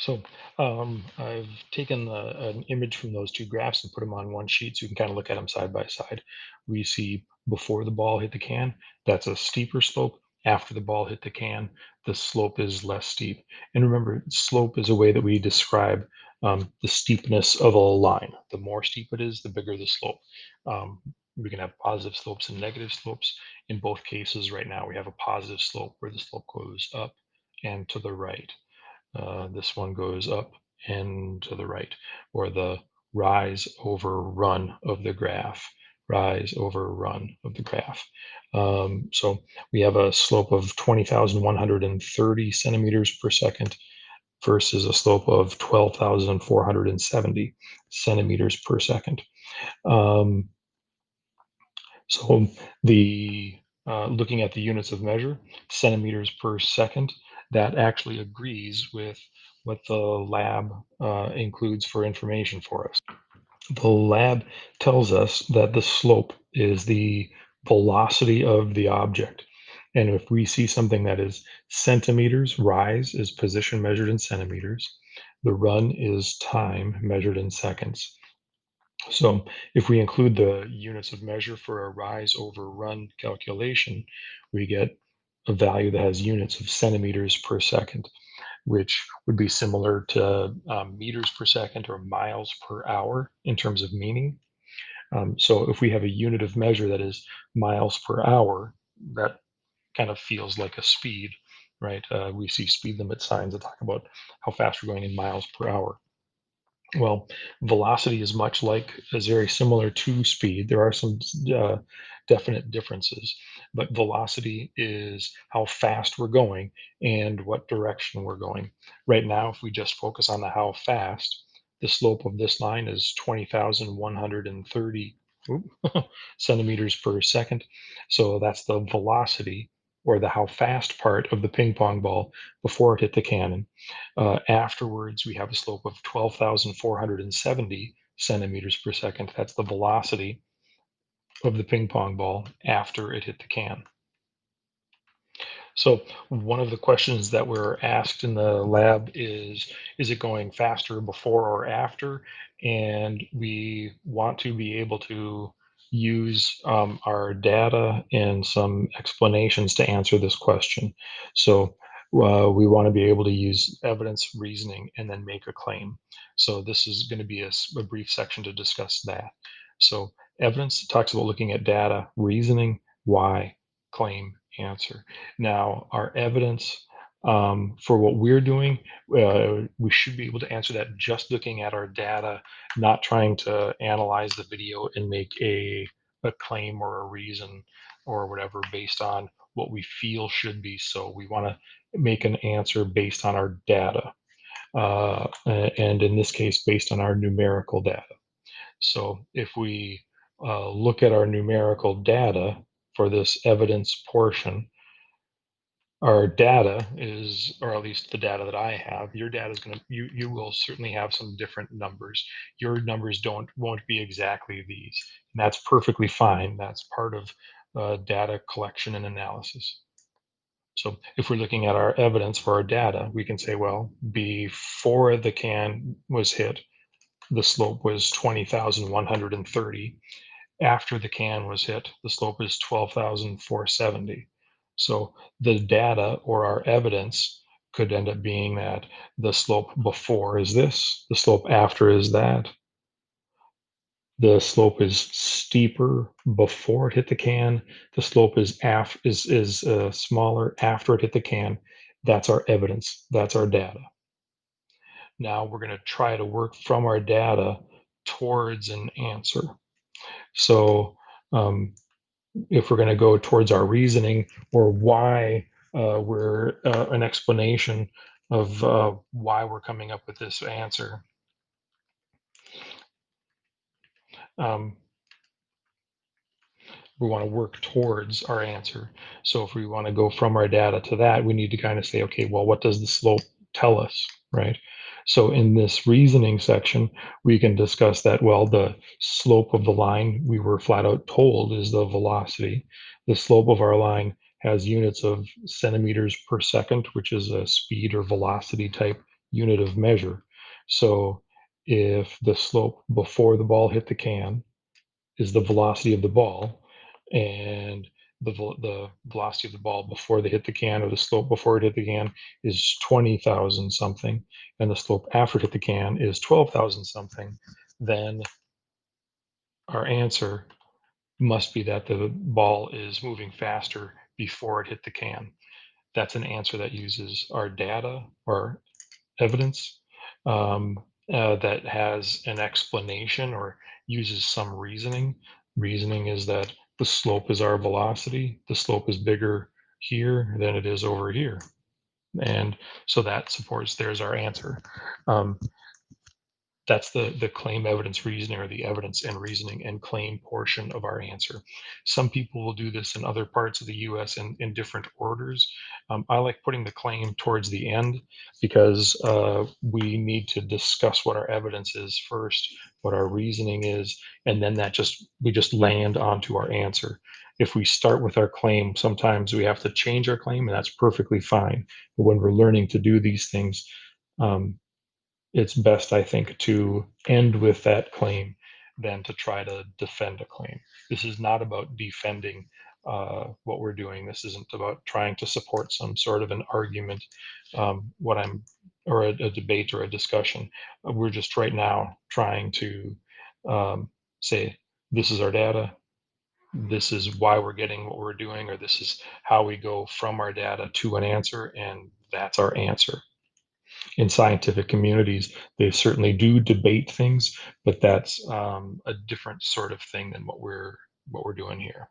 So I've taken an image from those two graphs and put them on one sheet so you can kind of look at them side by side. We see before the ball hit the can, that's a steeper slope. After the ball hit the can, the slope is less steep. And remember, slope is a way that we describe the steepness of a line. The more steep it is, the bigger the slope. Um, we can have positive slopes and negative slopes. In both cases, right now, we have a positive slope where the slope goes up and to the right. This one goes up and to the right, or the rise over run of the graph, rise over run of the graph. So we have a slope of 20,130 centimeters per second versus a slope of 12,470 centimeters per second. Um, so the looking at the units of measure, centimeters per second, that actually agrees with what the lab includes for information for us. The lab tells us that the slope is the velocity of the object. And if we see something that is centimeters, rise is position measured in centimeters, the run is time measured in seconds. So if we include the units of measure for a rise over run calculation, we get a value that has units of centimeters per second, which would be similar to meters per second or miles per hour in terms of meaning. So if we have a unit of measure that is miles per hour, that kind of feels like a speed, right? We see speed limit signs that talk about how fast we're going in miles per hour. Well, velocity is very similar to speed. There are some uh, definite differences, but velocity is how fast we're going and what direction we're going. Right now, if we just focus on the how fast, the slope of this line is 20,130 oop, centimeters per second. So that's the velocity or the how fast part of the ping pong ball before it hit the cannon. Afterwards, we have a slope of 12,470 centimeters per second. That's the velocity of the ping pong ball after it hit the can. So one of the questions that we're asked in the lab is it going faster before or after? And we want to be able to use our data and some explanations to answer this question. So we want to be able to use evidence, reasoning, and then make a claim. So this is going to be a brief section to discuss that. So evidence talks about looking at data, reasoning, why, claim, answer. Now, our evidence for what we're doing, we should be able to answer that just looking at our data, not trying to analyze the video and make a claim or a reason or whatever based on what we feel should be. So we want to make an answer based on our data, and in this case, based on our numerical data. So if we look at our numerical data for this evidence portion, our data is, or at least the data that I have, your data is going to, you will certainly have some different numbers. Your numbers won't be exactly these, and that's perfectly fine. That's part of data collection and analysis. So if we're looking at our evidence for our data, we can say, well, before the can was hit, the slope was 20,130. After the can was hit, the slope is 12,470. So the data or our evidence could end up being that the slope before is this, the slope after is that. The slope is steeper before it hit the can. The slope is smaller after it hit the can. That's our evidence. That's our data. Now we're going to try to work from our data towards an answer. So um, if we're going to go towards our reasoning or why we're an explanation of why we're coming up with this answer. Um, we want to work towards our answer. So if we want to go from our data to that, we need to kind of say, okay, well, what does the slope tell us, right? So in this reasoning section, we can discuss that, well, the slope of the line we were flat out told is the velocity. The slope of our line has units of centimeters per second, which is a speed or velocity type unit of measure. So if the slope before the ball hit the can is the velocity of the ball, and the velocity of the ball before they hit the can, or the slope before it hit the can, is 20,000 something, and the slope after it hit the can is 12,000 something, then our answer must be that the ball is moving faster before it hit the can. That's an answer that uses our data or evidence, um, that has an explanation or uses some reasoning. Reasoning is that the slope is our velocity. The slope is bigger here than it is over here. And so that supports, there's our answer. Um, that's the claim evidence reasoning, or the evidence and reasoning and claim portion of our answer. Some people will do this in other parts of the US in different orders. I like putting the claim towards the end because we need to discuss what our evidence is first, what our reasoning is, and then we just land onto our answer. If we start with our claim, sometimes we have to change our claim, and that's perfectly fine. But when we're learning to do these things, um, it's best, I think, to end with that claim than to try to defend a claim. This is not about defending what we're doing. This isn't about trying to support some sort of an argument, what I'm, or a debate or a discussion. We're just right now trying to um, say, this is our data. This is why we're getting what we're doing, or this is how we go from our data to an answer, and that's our answer. In scientific communities, they certainly do debate things, but that's a different sort of thing than what we're doing here.